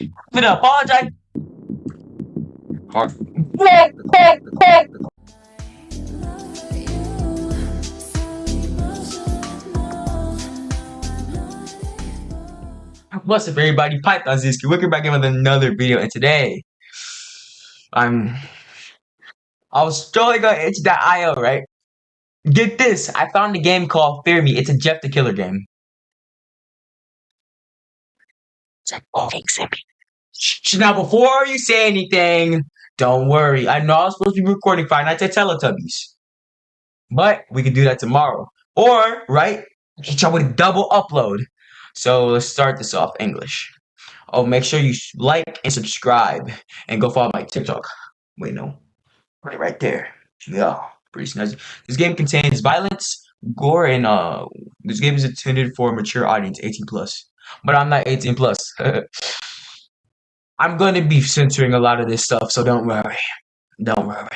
I'm gonna apologize. Hard. What's up, everybody? Python Ziski. Welcome back in with another video, and today I'm I was totally gonna itch that IO, right? Get this! I found a game called Fear Me. It's a Jeff the Killer game. Oh, now before you say anything, don't worry. I know I was supposed to be recording Five Nights at Teletubbies, but we could do that tomorrow. Or right, hit y'all with a double upload. So let's start this off English. Oh, make sure you like and subscribe and go follow my TikTok. Wait, no. Put it right there. Yeah, pretty snazzy. This game contains violence, gore, and this game is intended for a mature audience, 18 plus. But I'm not 18 plus. I'm going to be censoring a lot of this stuff, so don't worry. Don't worry.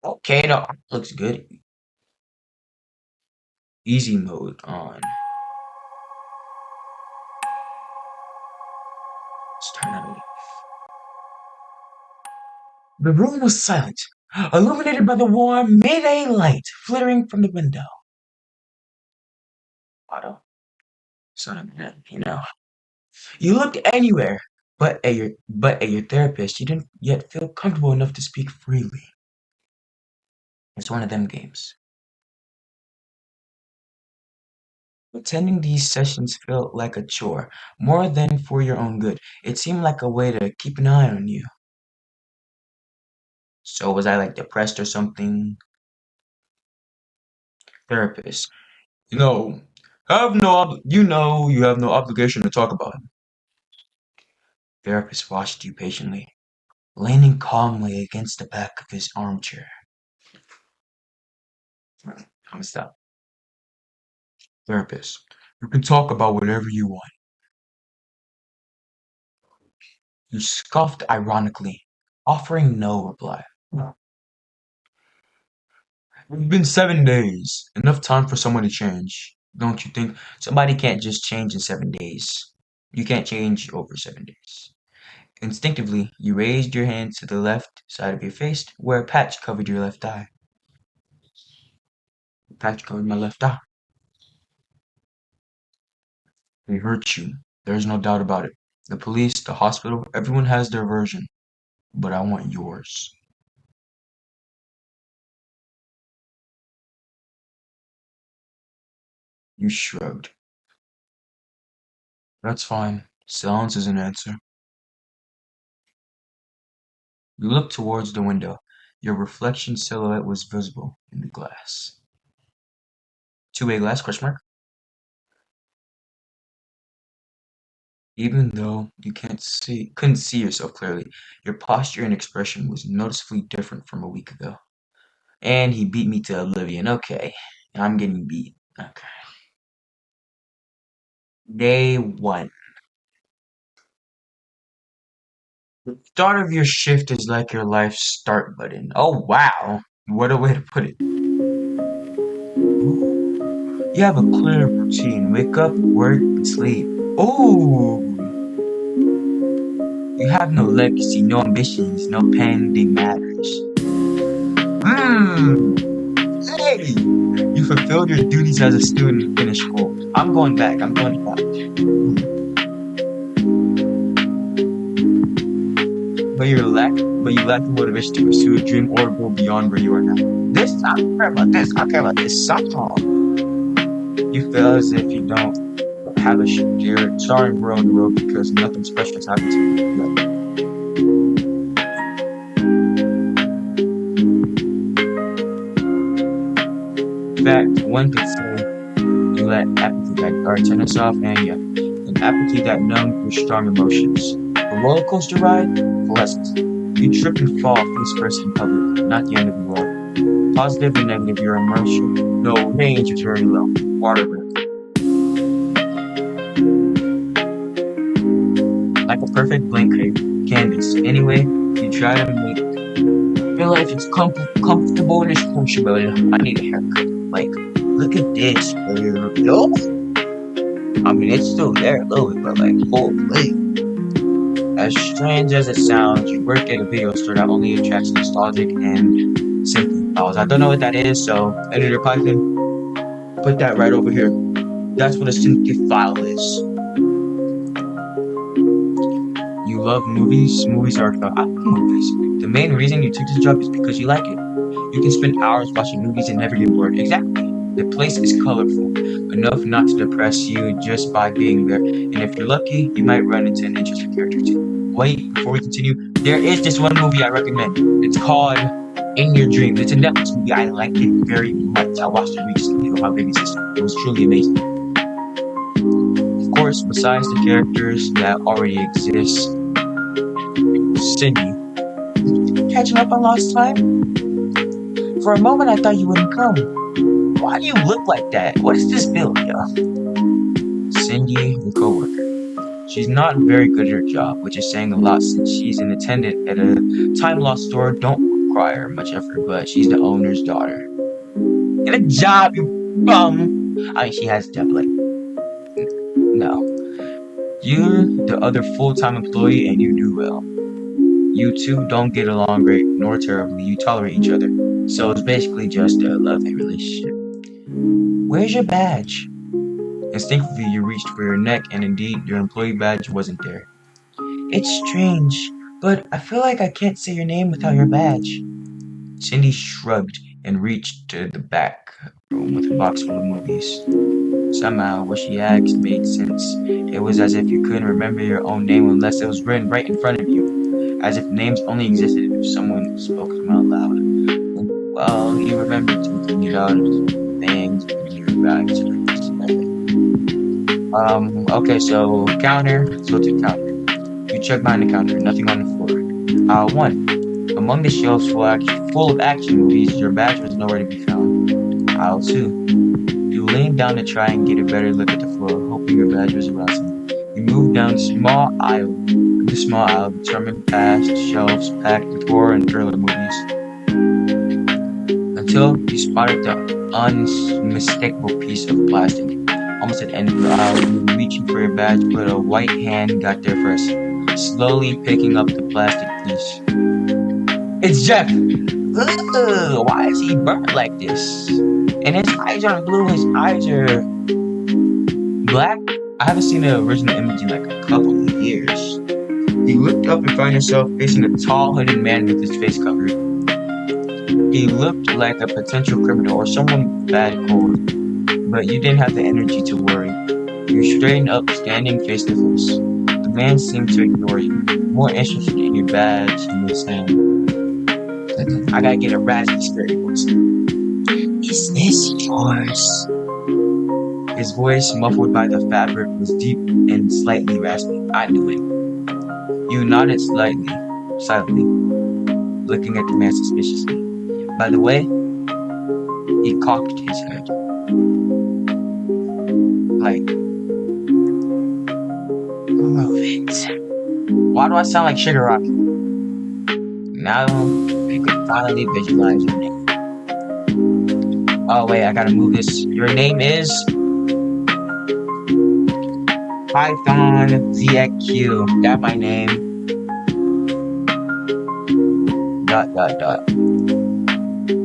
Okay, no, looks good. Easy mode on. Let's turn that on. The room was silent, illuminated by the warm midday light flittering from the window. Otto, son of man, you know. You looked anywhere, but at your therapist, you didn't yet feel comfortable enough to speak freely. It's one of them games. Attending these sessions felt like a chore, more than for your own good. It seemed like a way to keep an eye on you. So was I like depressed or something? Therapist. You know, you have no obligation to talk about it. Therapist watched you patiently, leaning calmly against the back of his armchair. I'm gonna stop. Therapist. You can talk about whatever you want. You scoffed ironically, offering no reply. It's been 7 days. Enough time for someone to change. Don't you think? Somebody can't just change in 7 days. You can't change over 7 days. Instinctively, you raised your hand to the left side of your face, where a patch covered your left eye. The patch covered my left eye. They hurt you. There's no doubt about it. The police, the hospital, everyone has their version. But I want yours. You shrugged. That's fine. Silence is an answer. You looked towards the window. Your reflection silhouette was visible in the glass. Two-way glass, question mark? Even though you couldn't see yourself clearly, your posture and expression was noticeably different from a week ago. And he beat me to oblivion. Okay. I'm getting beat. Okay. Day 1. The start of your shift is like your life's start button. Oh, wow. What a way to put it. Ooh. You have a clear routine. Wake up, work, and sleep. Oh, you have no legacy, no ambitions, no pending matters. Hey, you fulfilled your duties as a student and finished school. I'm going back. I'm going back. But you lack the motivation to pursue a dream or go beyond where you are now. I don't care about this. I don't care about this. Somehow, you feel as if you don't have a you're starting row in the road because nothing special has happened to you. In fact, one could say you let apathy that guard turn us off, and yeah, an apathy that numbs your strong emotions. A roller coaster ride? Pleasant. You trip and fall face first in public, not the end of the world. Positive and negative, your emotion, no range is very low. Water breath. Like a perfect blank canvas. Anyway, you try to make feel like it's comfortable and it's comfortable. I need a haircut. Like, look at this. Oh. I mean, it's still there a little bit, but like, holy. As strange as it sounds, you work at a video store that only attracts nostalgic and sympathy files. I don't know what that is, so editor Python, put that right over here. That's what a sympathy file is. You love movies. Movies are I love movies. The main reason you took this job is because you like it. You can spend hours watching movies and never get bored. Exactly. The place is colorful, enough not to depress you just by being there. And if you're lucky, you might run into an interesting character too. Wait, before we continue, there is this one movie I recommend. It's called In Your Dreams. It's a Netflix movie. I liked it very much. I watched it recently with my baby sister. It was truly amazing. Of course, besides the characters that already exist, Cindy, catching up on lost time? For a moment, I thought you wouldn't come. Why do you look like that? What is this build, y'all? Cindy, the co-worker. She's not very good at her job, which is saying a lot since she's an attendant at a time-lost store. Don't require much effort, but she's the owner's daughter. Get a job, you bum! I mean, she has definitely. No. You're the other full-time employee and you do well. You two don't get along great nor terribly. You tolerate each other. So it's basically just a love-hate relationship. Where's your badge? Instinctively, you reached for your neck, and indeed, your employee badge wasn't there. It's strange, but I feel like I can't say your name without your badge. Cindy shrugged and reached to the back room with a box full of movies. Somehow, what she asked made sense. It was as if you couldn't remember your own name unless it was written right in front of you. As if names only existed if someone spoke them out loud. Well, you remembered taking it out of things in your bag. Okay, so counter, let's go to the counter. You check behind the counter, nothing on the floor. 1. Among the shelves full of action movies, your badge was nowhere to be found. Aisle 2. You leaned down to try and get a better look at the floor, hoping your badge was around something. You moved down the small aisle, determined past shelves packed with horror and thriller movies. Until you spotted the unmistakable piece of plastic. Almost at the end of the aisle, you were reaching for your badge, but a white hand got there first, slowly picking up the plastic piece. It's Jeff! Ugh, why is he burnt like this? And his eyes aren't blue, his eyes are black. I haven't seen the original image in like a couple of years. You looked up and found yourself facing a tall, hooded man with his face covered. He looked like a potential criminal or someone with bad cold, but you didn't have the energy to worry. You straightened up, standing face to face. The man seemed to ignore you, more interested in your badge and his hand. I gotta get a raspy scary voice. Is this yours? His voice, muffled by the fabric, was deep and slightly raspy. I knew it. You nodded silently, looking at the man suspiciously. By the way, he cocked his head. Like, move it. Why do I sound like Sugar Rock? Now you can finally visualize your name. Oh wait, I gotta move this. Your name is Python ZXQ. That's my name. ...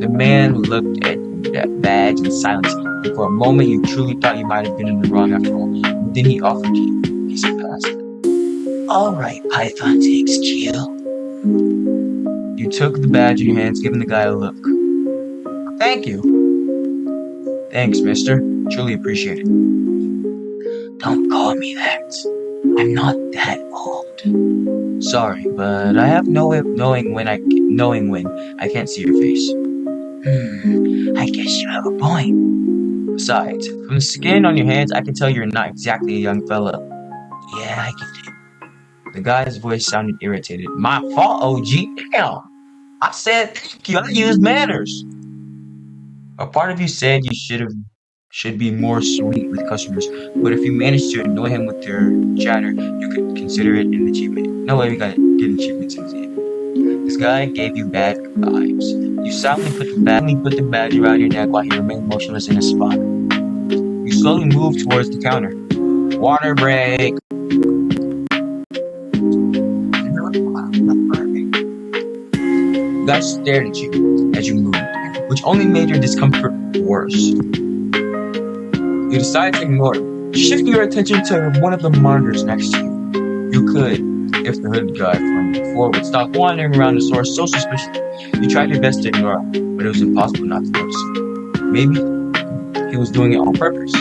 The man looked at that badge in silence. And for a moment, you truly thought you might have been in the wrong after all. But then he offered you a piece of plastic. Alright, Python ZXQ. You took the badge in your hands, giving the guy a look. Thank you. Thanks, mister. Truly appreciate it. Don't call me that. I'm not that old. Sorry, but I have no way of knowing when I can't see your face. I guess you have a point. Besides, from the skin on your hands, I can tell you're not exactly a young fella. Yeah, I get it. The guy's voice sounded irritated. My fault, OG. Damn. I said thank you. I used manners. A part of you said you should be more sweet with customers, but if you managed to annoy him with your chatter, you could consider it an achievement. No way we gotta get achievements in it. This guy gave you bad vibes. You silently put the badge around your neck while he remained motionless in his spot. You slowly moved towards the counter. Water break. The guy stared at you as you moved, which only made your discomfort worse. You decided to ignore it, shifting your attention to one of the monitors next to you. You could, if the hood guy from before would stop wandering around the store so suspicious. You tried your best to ignore him, but it was impossible not to notice him. Maybe he was doing it on purpose.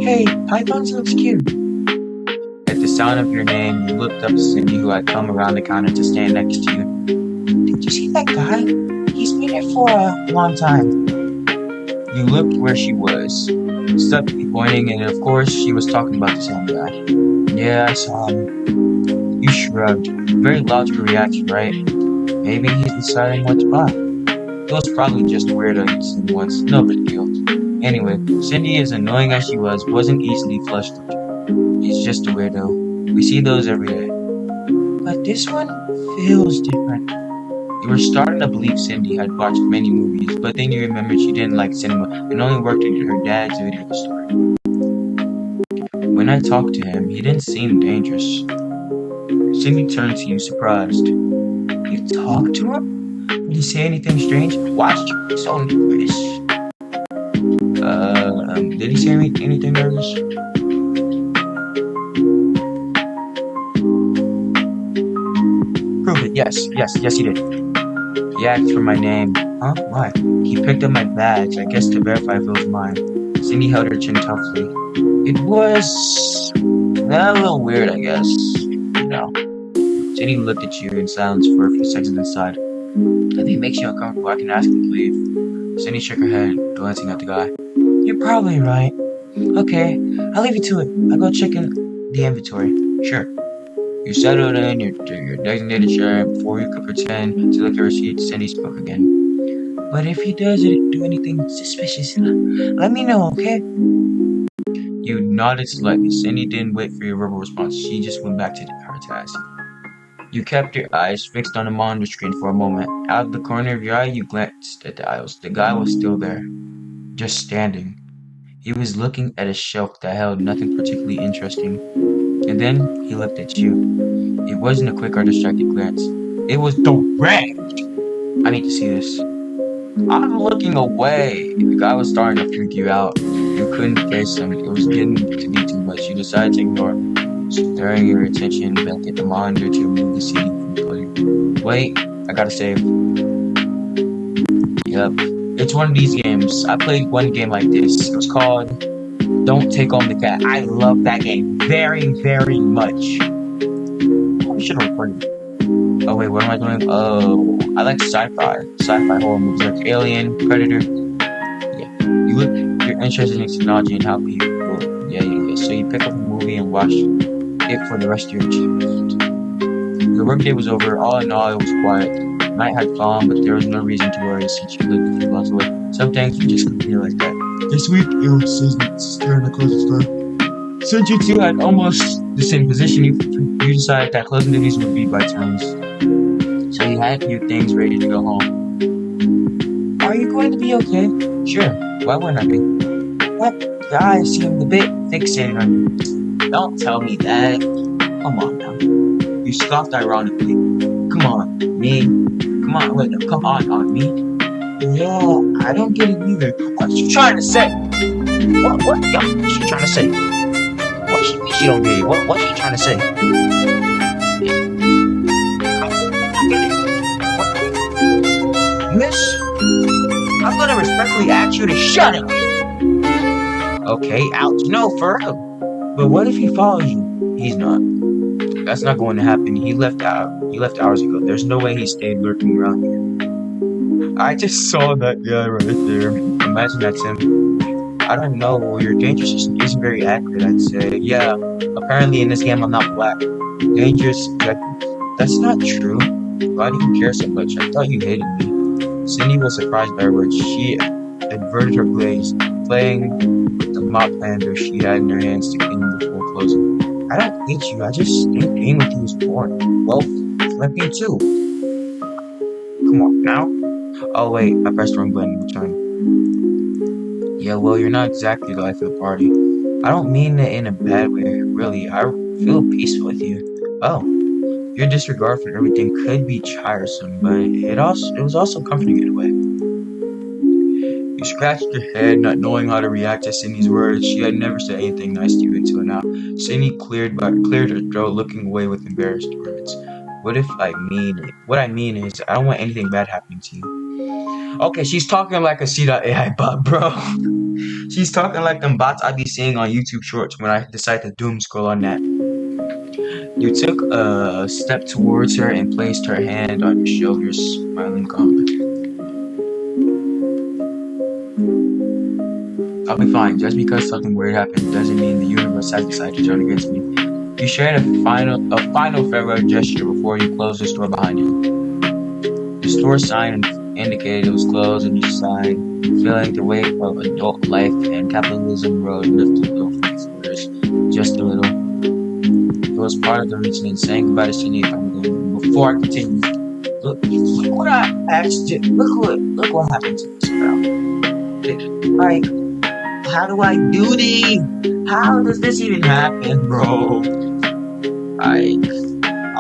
Hey, Python looks cute. At the sound of your name, you looked up to Cindy, who had come around the counter to stand next to you. Did you see that guy? He's been here for a long time. You looked where she was, suddenly pointing, and of course, she was talking about the same guy. Yeah, I saw him. You shrugged. Very logical reaction, right? Maybe he's deciding what to buy. It was probably just a weirdo you'd seen once. No big deal. Anyway, Cindy, as annoying as she was, wasn't easily flushed. He's just a weirdo. We see those every day. But this one feels different. You were starting to believe Cindy had watched many movies, but then you remembered she didn't like cinema and only worked at her dad's video store. When I talked to him, he didn't seem dangerous. Cindy turned to you, surprised. You talked to him? Did he say anything strange? Why did you be so nervous? Did he say anything nervous? Prove it. Yes, he did. He asked for my name. Huh? Why? He picked up my badge, I guess to verify if it was mine. Cindy held her chin toughly. It was a little weird, I guess. You know. Cindy looked at you in silence for a few seconds inside. If he makes you uncomfortable, I can ask him to leave. Cindy shook her head, glancing at the guy. You're probably right. Okay, I'll leave you to it. I'll go check in the inventory. Sure. You settled in your designated chair, and before you could pretend to look at your receipt, Cindy spoke again. But if he doesn't do anything suspicious, let me know, okay? You nodded slightly. Cindy didn't wait for your verbal response. She just went back to her task. You kept your eyes fixed on the monitor screen for a moment. Out of the corner of your eye, you glanced at the aisles. The guy was still there, just standing. He was looking at a shelf that held nothing particularly interesting. And then he looked at you. It wasn't a quick or distracted glance. It was direct. I need to see this. I'm looking away. The guy was starting to freak you out. You couldn't face him. It was getting to be too much. You decided to ignore him, stirring your attention back at the monitor to remove the CD from the player. Wait, I gotta save. Yep. It's one of these games. I played one game like this. It was called Don't Take Home the Cat. I love that game very, very much. I should have recorded it. Oh wait, what am I doing? Oh, I like sci-fi horror movies like Alien, Predator. Yeah, you're interested in technology and how people. Yeah. So you pick up a movie and watch it for the rest of your shift. The workday was over. All in all, it was quiet. Night had fallen, but there was no reason to worry since you lived a few blocks away. Some things you just couldn't hear like that. This week, it was Susan's turn to close the store. Since you two had almost the same position, you decided that closing duties would be by turns. So you had your things ready to go home. Are you going to be okay? Sure. Why wouldn't I be? What? The eyes seemed a bit fixated on you. Don't tell me that. Come on now. You scoffed ironically. Come on, me. Come on me. Yeah, I don't get it either. What's she trying to say? What? Yeah, what's she trying to say? She don't get it. What's she trying to say? Miss, I'm gonna respectfully ask you to shut up. Okay, ouch. No, for real. But what if he follows you? He's not. That's not going to happen. He left hours ago. There's no way he stayed lurking around here. I just saw that guy right there. Imagine that's him. I don't know. Your danger system isn't very accurate, I'd say. Yeah, apparently in this game I'm not black. Dangerous subjective. That's not true. Why do you care so much? I thought you hated me. Cindy was surprised by her words. She averted her gaze, playing with the mop handle she had in her hands to clean before closing. I don't hate you, I just think being with you is boring. Well, let me too. Come on, now? Oh wait, I pressed the wrong button. Return. Yeah, well, you're not exactly the life of the party. I don't mean it in a bad way, really. I feel peaceful with you. Oh, your disregard for everything could be tiresome, but it was also comforting in a way. You scratched your head, not knowing how to react to Sydney's words. She had never said anything nice to you until now. Sydney cleared her throat, looking away with embarrassed words. What I mean is, I don't want anything bad happening to you. Okay, she's talking like a C.AI bot, bro. She's talking like them bots I be seeing on YouTube Shorts when I decide to doom scroll on that. You took a step towards her and placed her hand on your shoulder, smiling calmly. I'll be fine. Just because something weird happened doesn't mean the universe has decided to turn against me. You shared a final farewell gesture before you closed the store behind you. The store sign indicated it was closed, and you sighed, feeling the weight of adult life and capitalism road lifted off your shoulders just a little. It was part of the reason saying goodbye to Sydney. Before I continue, look what I asked you. Look what happened to this girl. Like, how do I do this? How does this even happen, bro? I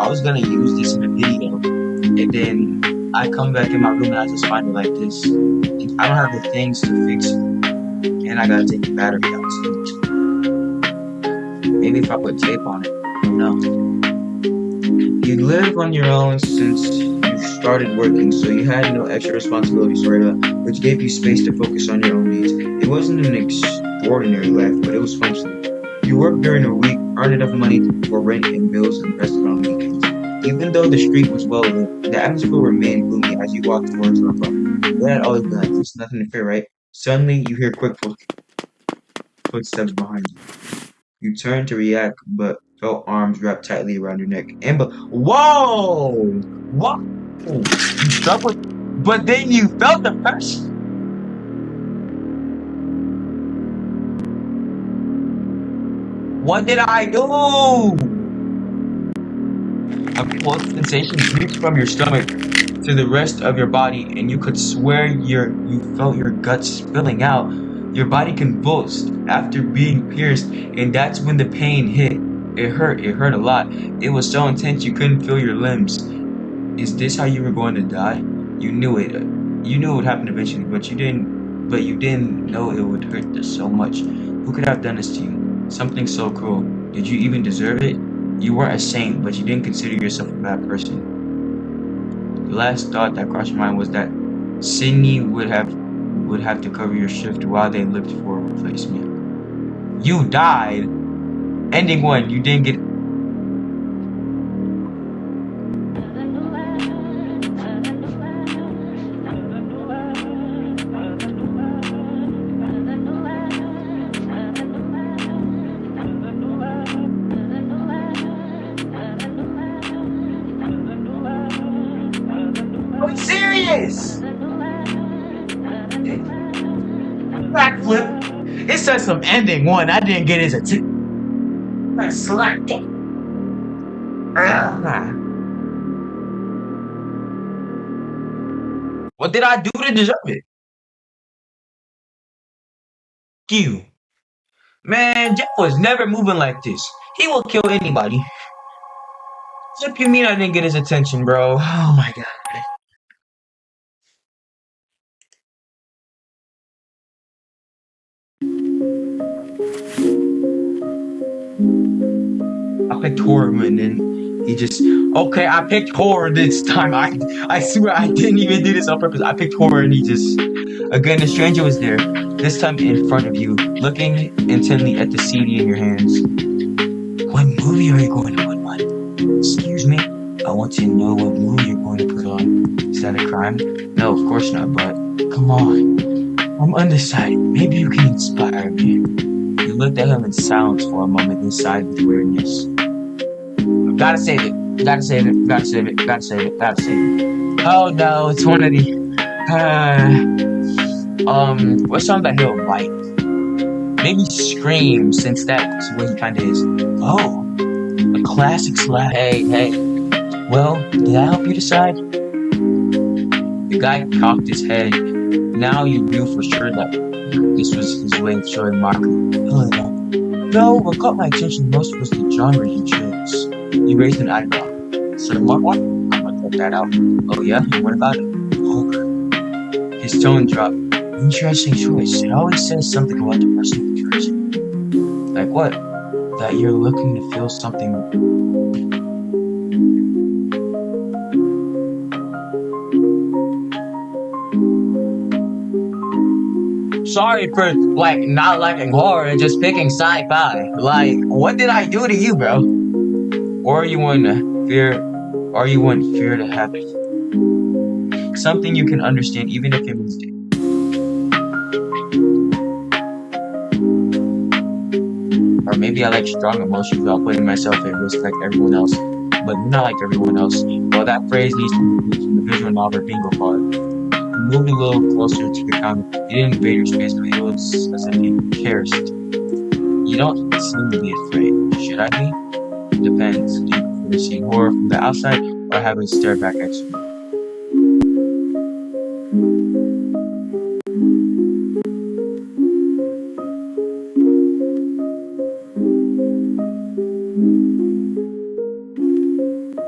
was gonna use this in a video, and then I come back in my room and I just find it like this. I don't have the things to fix it, and I gotta take the battery out too. Maybe if I put tape on it, no. You live on your own since you started working, so you had no extra responsibilities right up, which gave you space to focus on your own needs. It wasn't an extraordinary life, but it was functional. You worked during the week, earned enough money for rent and bills, and rested on weekends. Even though the street was well lit, the atmosphere remained gloomy as you walked towards her apartment. That had always been like this, nothing to fear, right? Suddenly, you hear quick footsteps behind you. You turned to react, but felt arms wrapped tightly around your neck. Whoa! What? You struck with, but then you felt the pressure. What did I do? A cold sensation sweeps from your stomach to the rest of your body, and you could swear you felt your guts spilling out. Your body convulsed after being pierced, and that's when the pain hit. It hurt a lot. It was so intense you couldn't feel your limbs. Is this how you were going to die? You knew it. You knew it would happen eventually, but you didn't know it would hurt so much. Who could have done this to you? Something so cruel. Did you even deserve it? You weren't a saint, but you didn't consider yourself a bad person. The last thought that crossed your mind was that Sydney would have to cover your shift while they looked for a replacement. You died. Ending one. You didn't get. I'm serious. Backflip. It says some ending one. I didn't get his attention. I slacked it. What did I do to deserve it? You. Man, Jeff was never moving like this. He will kill anybody. What you mean I didn't get his attention, bro? Oh my god. I picked horror and then he just okay, I picked horror this time. I swear I didn't even do this on purpose. I picked horror and he just again the stranger was there, this time in front of you, looking intently at the CD in your hands. What movie are you going to put on? Excuse me? I want to know what movie you're going to put on. Is that a crime? No, of course not, but come on. I'm undecided. Maybe you can inspire me. You looked at him in silence for a moment and sighed with weirdness. Gotta save it. Gotta save it. Gotta save it. Gotta save it. Gotta save it. Oh no, it's one of the what song that he'll like? Maybe Scream, since that's what he kinda is. Oh, a classic slap. Hey. Well, did I help you decide? The guy cocked his head. Now you knew for sure that this was his way of showing mockery. Hello. No, what caught my attention most was the genre you chose. You raised an eyebrow. So what? I'm gonna cut that out. Oh yeah? What about it? Poker. His tone dropped. Interesting choice. It always says something about the person you're choosing. Like what? That you're looking to feel something. Sorry for not liking horror and just picking sci-fi. Like, what did I do to you, bro? Or you want fear? Or you want fear to happen? Something you can understand, even if it means. Or maybe I like strong emotions without putting myself at risk like everyone else. But not like everyone else. Well, that phrase needs to be used in the visual novel bingo card. You moved a little closer to the counter. You didn't invade your space, but it was as if you cared. You don't seem to be afraid. Should I be? Depends. Do you prefer seeing horror from the outside or having it stare back at you?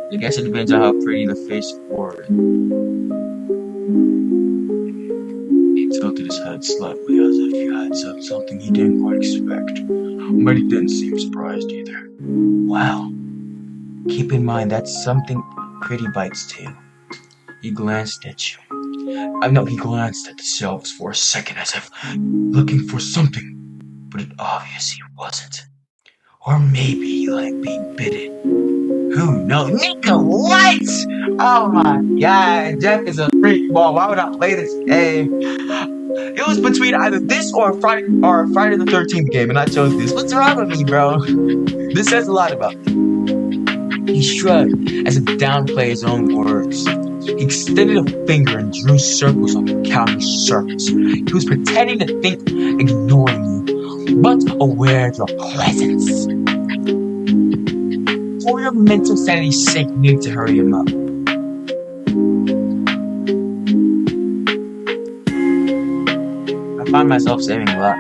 I guess it depends on how pretty the face or he tilted his head slightly as if he had said something he didn't quite expect. But he didn't seem surprised either. Wow. Keep in mind that's something pretty bites too. He glanced at you. He glanced at the shelves for a second as if looking for something, but it obviously wasn't. Or maybe he liked being bitten. Who knows? Nico, what? Oh my god, Jeff is a freak ball. Why would I play this game? It was between either this or Friday the 13th game, and I chose this. What's wrong with me, bro? This says a lot about me. He shrugged as if to downplay his own words. He extended a finger and drew circles on the counter's surface. He was pretending to think, ignoring you, but aware of your presence. For your mental sanity's sake, you need to hurry him up. I find myself saving a lot.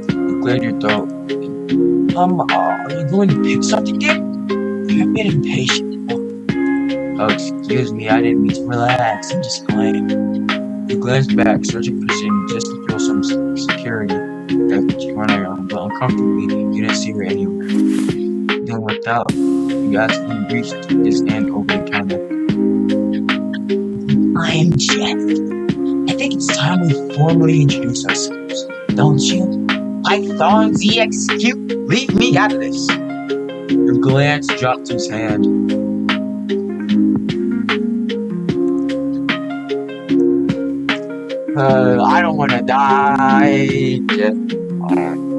You cleared your throat. Are you going to pick something yet? You're a bit impatient. Oh, excuse me, I didn't mean to. Relax, I'm just playing. You glanced back, searching for Cindy just to feel some security. That you weren't alone, but uncomfortably, you didn't see her anywhere. Then without, you asked him to reach his hand over the counter. I'm Jeff. I think it's time we formally introduce ourselves, don't you? Python ZXQ, leave me out of this. Your glance dropped to his hand. I don't want to die. Jeff.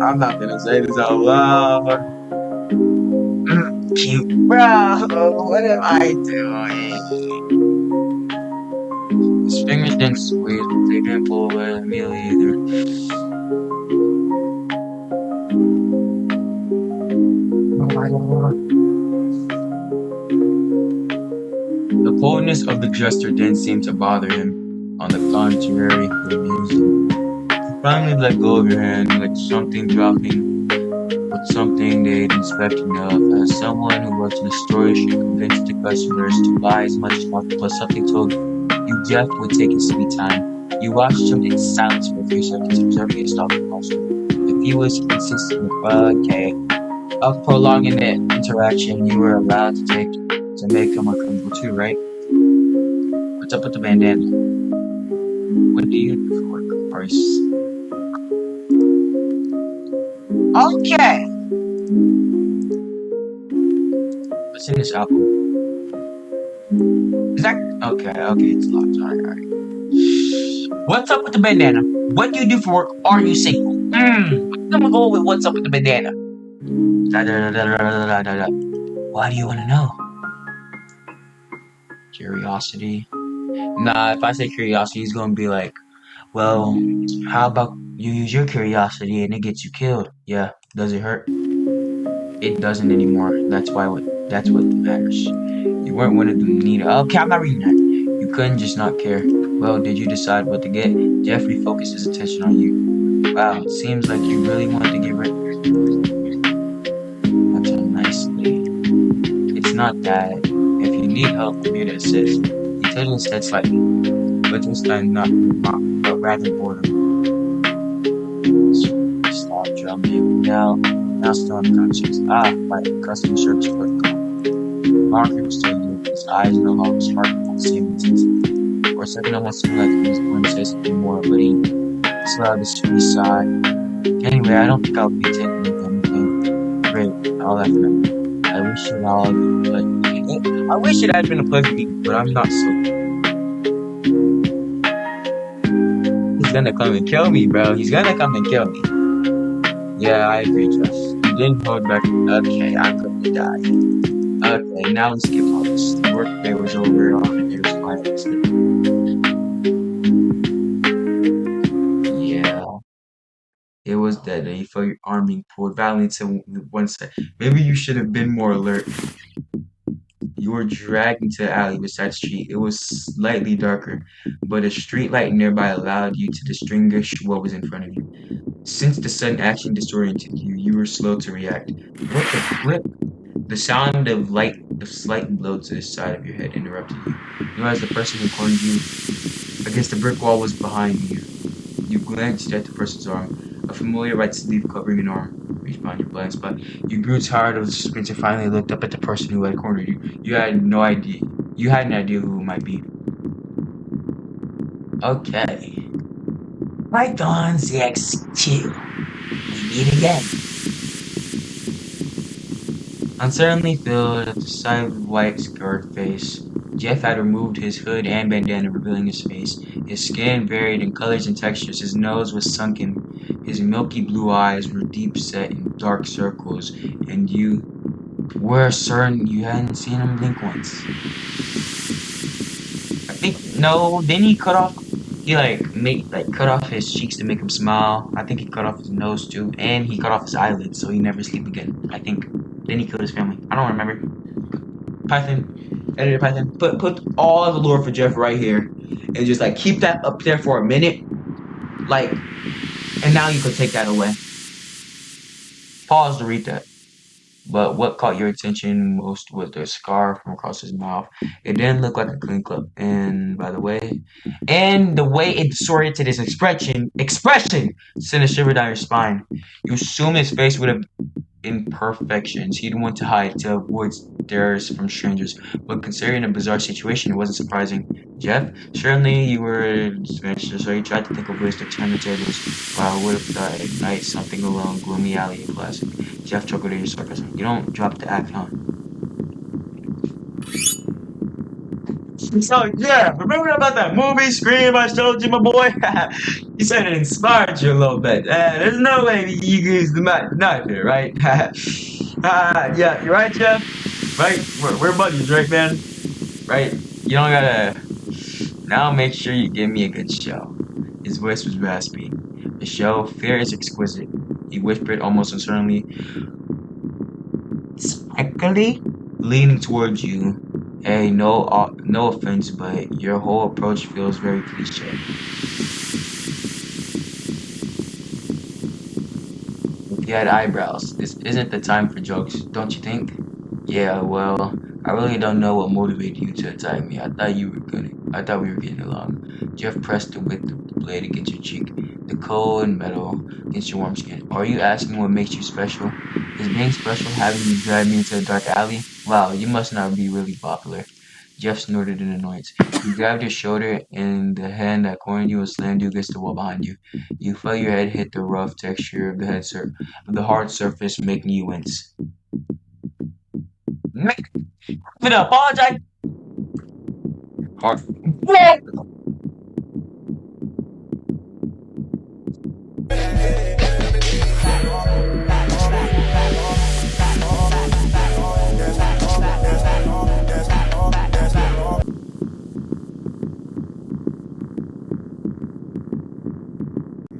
I'm not gonna say this out loud. Cute, bro. What am I doing? His fingers didn't squeeze, but they didn't pull away immediately either. The coldness of the gesture didn't seem to bother him. On the contrary, it amused him. He finally let go of your hand, like something dropping with something they'd expected of. As someone who works in a store should convince the customers to buy as much as possible, plus something told you Jeff would take his sweet time. You watched him in silence for a few seconds, observing his thought also. If he was consistent of prolonging the interaction, you were allowed to make him uncomfortable too, right? What's up with the bandana? What do you do for work, Bryce? Okay. What's in this album? Is that okay? Okay, it's locked. Alright. What's up with the bandana? What do you do for work? Are you single? I'm gonna go with what's up with the bandana. Why do you want to know? Curiosity. Nah, if I say curiosity, he's gonna be like, well, how about you use your curiosity and it gets you killed? Yeah, does it hurt? It doesn't anymore. That's what matters. You weren't one of them neither. Okay, I'm not reading that. You couldn't just not care. Well, did you decide what to get? Jeffrey focused his attention on you. Wow, it seems like you really want to get rid of such a nice lady. It's not that. If you need help, I'm here to assist. He tilted his head slightly, but this time not but rather boredom. Stop drumming. Now still unconscious. Ah, my customer service clerk called. Margaret was still there, his eyes no longer sparkling with the same intensity. For a second, almost seemed like he was going to say something more, but he slowed his sigh. Anyway, I don't think I'll be taking you anything. Great, I'll have them. I wish it all had been a pleasure. I wish it had been a pleasure meeting, but I'm not so. He's gonna come and kill me, bro. He's gonna come and kill me. Yeah, I agree, Jeff. You didn't hold back. Okay, I'm gonna die. Okay, now let's skip all this. The workday was over. All the day was quiet. Yeah, it was that day. You felt your arm being pulled violently to one side. Maybe you should have been more alert. You were dragged into the alley beside the street. It was slightly darker, but a street light nearby allowed you to distinguish what was in front of you. Since the sudden action disoriented you, you were slow to react. What the flip? The sound of the slight blow to the side of your head interrupted you. You realized the person who cornered you against the brick wall was behind you. You glanced at the person's arm. A familiar right sleeve covering an arm reached behind your blind spot. You grew tired of the suspense and finally looked up at the person who had cornered you. You had no idea. You had an idea who it might be. Okay. Python ZX2. We meet again. Uncertainly filled at the sight of the white scarred face, Jeff had removed his hood and bandana, revealing his face. His skin varied in colors and textures. His nose was sunken. His milky blue eyes were deep set in dark circles, and you were certain you hadn't seen him blink once. I think no. Then he cut off. He cut off his cheeks to make him smile. I think he cut off his nose too, and he cut off his eyelids so he never sleep again. I think. Then he killed his family. I don't remember. Python, editor Python, put all the lore for Jeff right here, and just like keep that up there for a minute, like, and now you can take that away. Pause to read that. But what caught your attention most was the scar from across his mouth. It didn't look like a clean clip, and by the way, and the way it disoriented his expression sent a shiver down your spine. You assume his face would have imperfections he'd want to hide to avoid stares from strangers, but considering a bizarre situation, it wasn't surprising. Jeff, certainly you were dispensed, so he tried to think of ways to turn the tables. Wow, I would have thought at night something along gloomy alley and classic. Jeff chuckled at your sarcasm. You don't drop the act, huh? So yeah, remember about that movie Scream I showed you, my boy? You said it inspired you a little bit. There's no way you use the knife here, right? Yeah, you're right, Jeff. Right? We're buddies, right, man? Right? You don't gotta. Now make sure you give me a good show. His voice was raspy. The show, fear is exquisite. He whispered almost uncertainly, sparkly, leaning towards you. Hey, no offense, but your whole approach feels very cliche. If you had eyebrows, this isn't the time for jokes, don't you think? Yeah, well, I really don't know what motivated you to attack me. I thought we were getting along. Jeff pressed the width of the blade against your cheek, the cold metal against your warm skin. Are you asking what makes you special? Is being special having you drag me into a dark alley? Wow, you must not be really popular. Jeff snorted in annoyance. He grabbed your shoulder, and the hand that cornered you and slammed you against the wall behind you. You felt your head hit the rough texture of the hard surface, making you wince. I'm gonna apologize. Hard.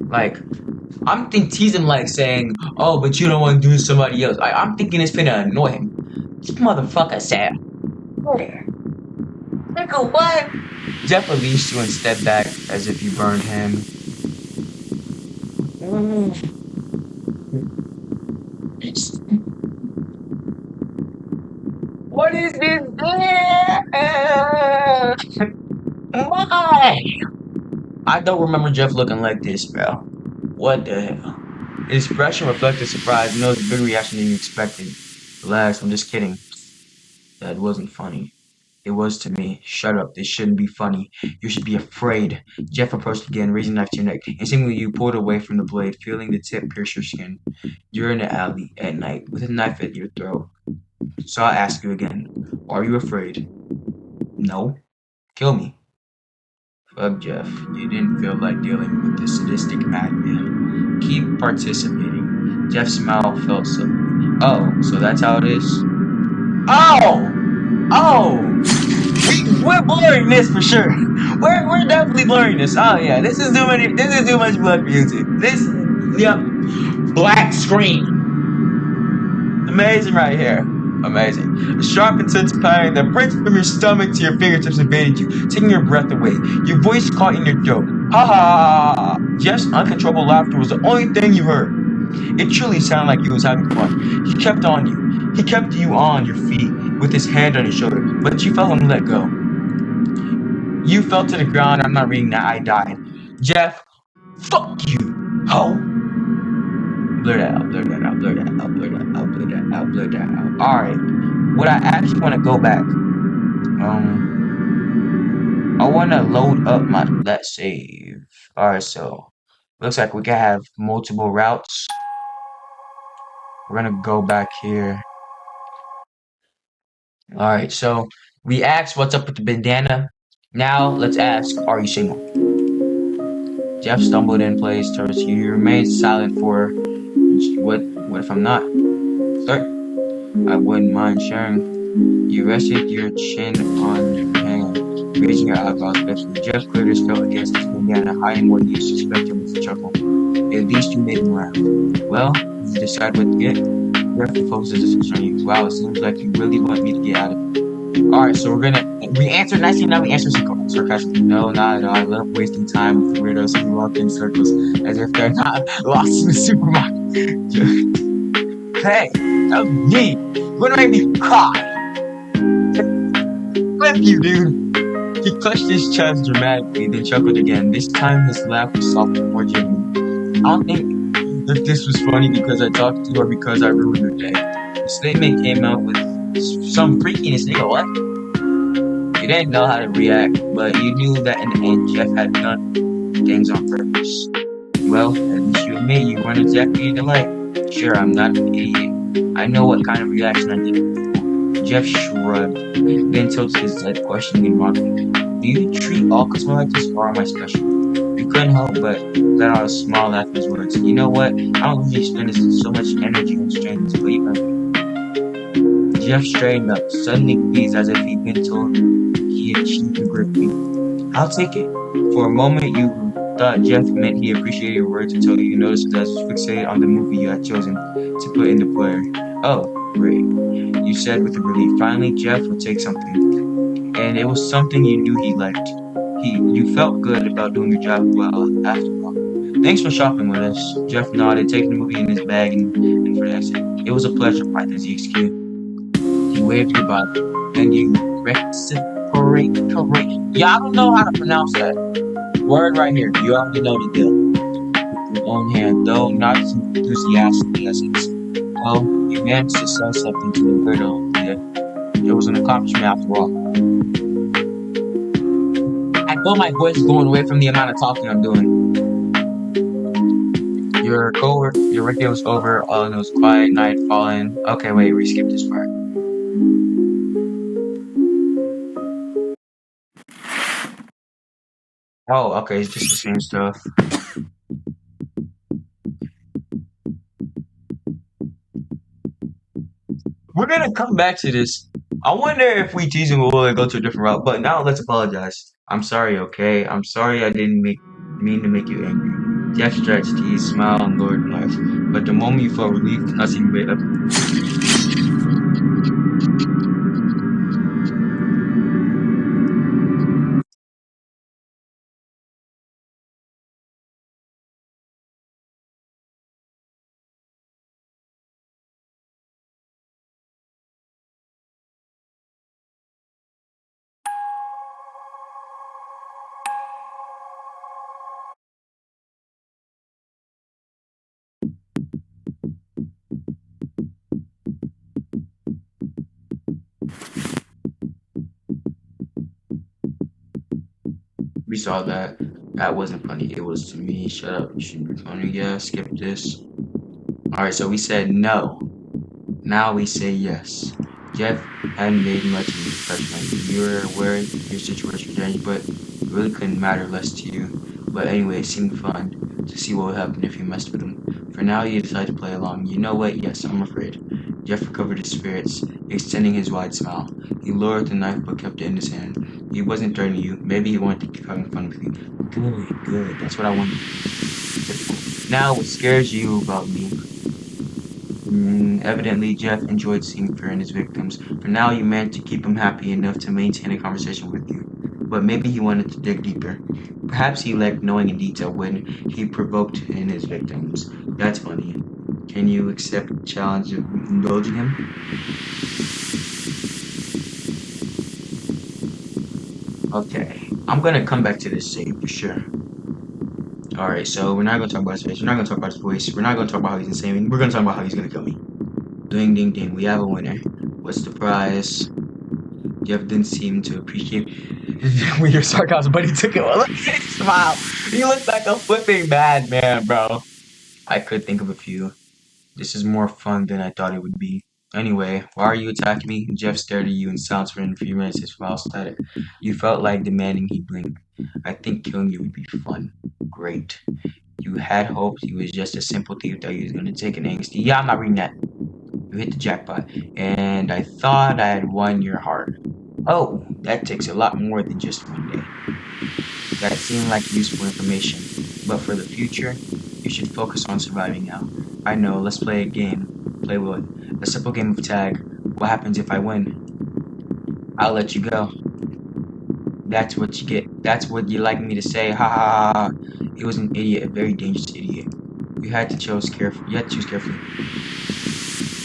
Like, I'm teasing like saying, oh, but you don't want to do somebody else. I'm thinking it's finna annoy him. This motherfucker said, where? Nigga, what? Jeff released you and stepped back as if you burned him. What is this? Why? I don't remember Jeff looking like this, bro. What the hell? His expression reflected surprise. No, it's a big reaction than you expected. Relax, I'm just kidding. That wasn't funny. It was to me. Shut up. This shouldn't be funny. You should be afraid. Jeff approached again, raising the knife to your neck. Instantly, you pulled away from the blade, feeling the tip pierce your skin. You're in the alley at night with a knife at your throat. So I ask you again. Are you afraid? No. Kill me. Fuck Jeff. You didn't feel like dealing with this sadistic madman. Keep participating. Jeff's smile felt so. Oh, so that's how it is? Oh! Oh! We're blurring this for sure. We're definitely blurring this. Oh yeah, this is too much blood for YouTube. This, yep, black screen. Amazing right here. Amazing. A sharp, intense pain that breaks from your stomach to your fingertips invaded you, taking your breath away. Your voice caught in your throat. Ha ha ha! Jeff's uncontrollable laughter was the only thing you heard. It truly sounded like he was having fun. He kept on you. He kept you on your feet with his hand on your shoulder, but you felt him let go. You fell to the ground. I'm not reading that. I died. Jeff, fuck you, ho. Blur that out, blur that out, blur that out, blur that out, blur that out, blur that out. Alright. What I actually want to go back. I want to load up my let's save. Alright, so looks like we can have multiple routes. We're gonna go back here. Alright, so we asked what's up with the bandana. Now let's ask, are you single? Jeff stumbled in place towards you. You remained silent for what if I'm not? Sir, I wouldn't mind sharing. You rested your chin on your hand, raising your eyebrows swiftly. Jeff cleared his throat against his bandana, hiding what you suspected was a chuckle. At least you made him laugh. Well, you decide what to get. Jeff focuses his attention on you. Wow, it seems like you really want me to get out of it. Alright, so we answered nicely, now we answer sarcastically. No, not at all. I love wasting time with weirdos who walk in circles as if they're not lost in the supermarket. Hey, that was me. You're gonna make me cry. Flip you, dude. He clutched his chest dramatically, then chuckled again. This time his laugh was soft and more genuine. I don't think if this was funny because I talked to you or because I ruined your day. The statement came out with some freakiness. Nigga, what? You didn't know how to react, but you knew that in the end Jeff had done things on purpose. Well, at least you admit you weren't exactly a delight. Sure, I'm not an idiot. I know what kind of reaction I did. Jeff shrugged, then tilted his head questioning and mocking. Do you treat all customers like this, or am I special? You couldn't help but let out a smile after his words. You know what? I don't usually spend so much energy on strangers, but you can. Jeff straightened up, suddenly pleased as if he'd been told he achieved a great feat. I'll take it. For a moment, you thought Jeff meant he appreciated your words until you noticed that he was fixated on the movie you had chosen to put in the player. Oh, great, you said with relief. Finally, Jeff would take something. And it was something you knew he liked. You felt good about doing your job well after all. Thanks for shopping with us. Jeff nodded, taking the movie in his bag and for the exit. It was a pleasure, Python ZXQ. He waved goodbye, and you reciprocate. Yeah, I don't know how to pronounce that word right here. You already know the deal. With your own hand, though not as enthusiastically as it's. Well, you managed to sell something to a weirdo. Yeah, it was an accomplishment after all. I feel my voice is going away from the amount of talking I'm doing. Your radio was over. All it was quiet. Night falling. Okay, wait, we skipped this part. Oh, okay, it's just the same stuff. We're gonna come back to this. I wonder if we tease him or will go to a different route. But now let's apologize. I'm sorry, okay? I'm sorry I didn't mean to make you angry. Jeff stretched, he smiled and lowered the knife. But the moment you felt relief, nothing made up. We saw that. That wasn't funny. It was to me. Shut up. You should be funny. Yeah, skip this. Alright, so we said no. Now we say yes. Jeff hadn't made much of an impression on you. You were aware your situation was strange, but it really couldn't matter less to you. But anyway, it seemed fun to see what would happen if you messed with him. For now, you decide to play along. You know what? Yes, I'm afraid. Jeff recovered his spirits, extending his wide smile. He lowered the knife but kept it in his hand. He wasn't threatening you. Maybe he wanted to keep having fun with you. Good, good. That's what I wanted. Now, what scares you about me? Evidently, Jeff enjoyed seeing fear in his victims. For now, you managed to keep him happy enough to maintain a conversation with you. But maybe he wanted to dig deeper. Perhaps he liked knowing in detail when he provoked in his victims. That's funny. Can you accept the challenge of indulging him? Okay, I'm gonna come back to this save for sure. Alright, so we're not gonna talk about his face, we're not gonna talk about his voice, we're not gonna talk about how he's insane, we're gonna talk about how he's gonna kill me. Ding ding ding, we have a winner. What's the prize? Jeff didn't seem to appreciate with your sarcasm, but he took it well. Look at his smile. He looks like a flipping madman, bro. I could think of a few. This is more fun than I thought it would be. Anyway, why are you attacking me? Jeff stared at you in silence for a few minutes, his smile static. You felt like demanding he blink. I think killing you would be fun. Great. You had hoped he was just a simple thief that he was going to take an angsty. Yeah, I'm not reading that. You hit the jackpot, and I thought I had won your heart. Oh, that takes a lot more than just one day. That seemed like useful information, but for the future, you should focus on surviving now. I know, let's play a game. Play what? A simple game of tag. What happens if I win? I'll let you go. That's what you get. That's what you like me to say. Ha ha ha. He was an idiot, a very dangerous idiot. You had to choose carefully. You had to choose carefully.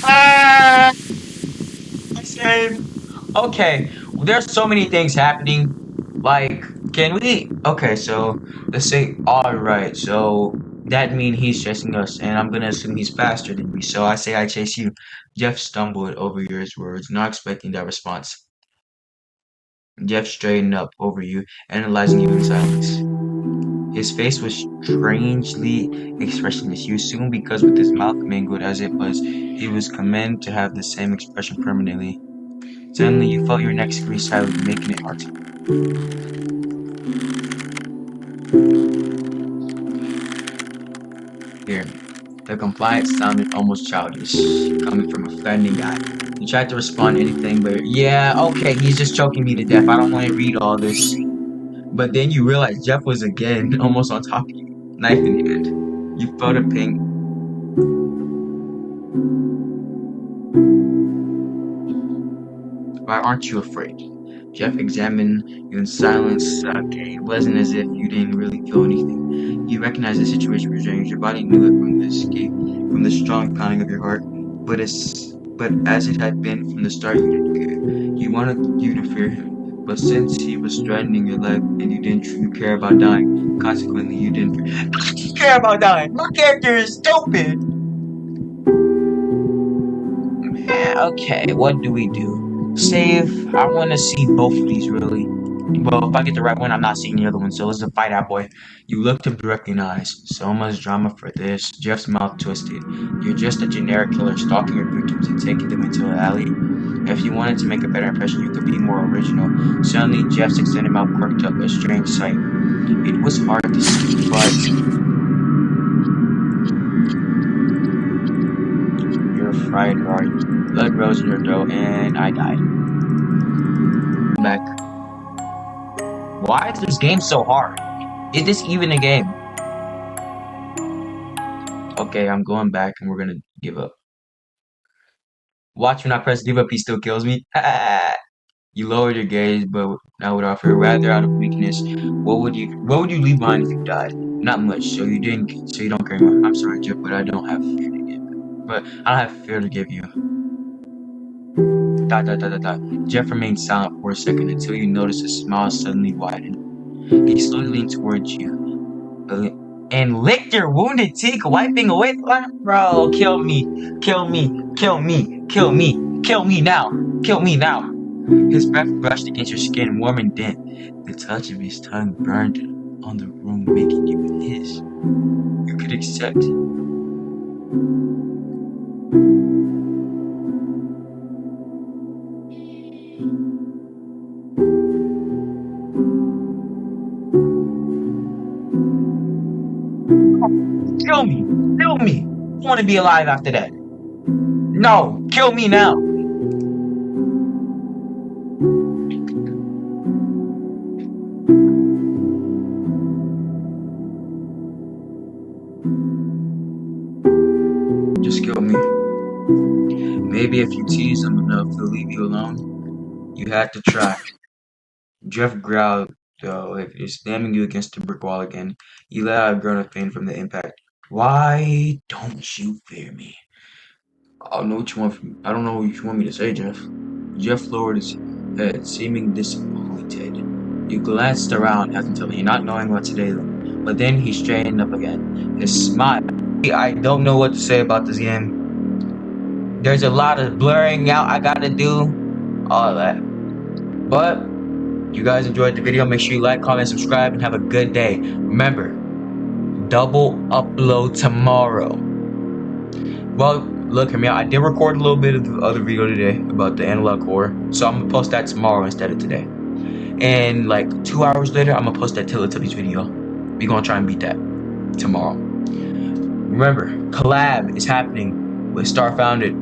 Ah! I saved. Okay, well, there's so many things happening. Like, can we? Okay, so let's say, all right. So that means he's chasing us, and I'm gonna assume he's faster than me. So I say I chase you. Jeff stumbled over your words, not expecting that response. Jeff straightened up over you, analyzing you in silence. His face was strangely expressionless. You assumed because with his mouth mangled as it was, he was commanded to have the same expression permanently. Suddenly, you felt your neck squeeze silently, making it hard to hear. The compliance sounded almost childish, coming from a threatening guy. You tried to respond to anything, but yeah, okay, he's just choking me to death. I don't want to read all this. But then you realized Jeff was again almost on top of you, knife in hand. You felt a pain. Why aren't you afraid? Jeff examined you in silence. Okay, it wasn't as if you didn't really feel anything. You recognized the situation was strange. Your body knew it from the escape, from the strong pounding of your heart. But as it had been from the start, you didn't care. You wanted you to fear him, but since he was threatening your life and you care about dying, consequently you didn't care about dying. My character is stupid. Okay, what do we do? Save. I want to see both of these, really. Well, if I get the right one, I'm not seeing the other one, so let's fight out, boy. You looked him directly in the eyes. So much drama for this. Jeff's mouth twisted. You're just a generic killer stalking your victims and taking them into an alley. If you wanted to make a better impression, you could be more original. Suddenly, Jeff's extended mouth quirked up, a strange sight. It was hard to see, but you're fried, are you? Blood rose in your throat, and I died. Back. Why is this game so hard? Is this even a game? Okay, I'm going back, and we're gonna give up. Watch when I press give up, he still kills me. You lowered your gaze, but now without fear, rather out of weakness. What would you leave behind if you died? Not much. So you don't care anymore. I'm sorry, Jeff, but I don't have fear to give. But I don't have fear to give you. Dot dot dot dot dot. Jeff remained silent for a second until you noticed his smile suddenly widen. He slowly leaned towards you. and licked your wounded cheek, wiping away. Bro, kill me, kill me, kill me, kill me, kill me now, kill me now. His breath brushed against your skin, warm and damp. The touch of his tongue burned on the room, making you his. You could accept. Kill me, kill me. I want to be alive after that. No, kill me now. Just kill me. Maybe if you tease him enough, he'll leave you alone. You had to try. Jeff growled, though, if you're slamming you against the brick wall again. He let out a groan of pain from the impact. Why don't you fear me? I don't know what you want from me. I don't know what you want me to say, Jeff. Jeff lowered his head, seeming disappointed. You glanced around, hesitantly, not knowing what to say, but then he straightened up again. His smile. I don't know what to say about this game. There's a lot of blurring out I gotta do, all of that. But you guys enjoyed the video. Make sure you like, comment, subscribe, and have a good day. Remember, double upload tomorrow. Well, look, hear me out. I did record a little bit of the other video today about the analog core, so I'm gonna post that tomorrow instead of today. And like 2 hours later, I'm gonna post that Teletubbies video. We're gonna try and beat that tomorrow. Remember, collab is happening with Star Founded.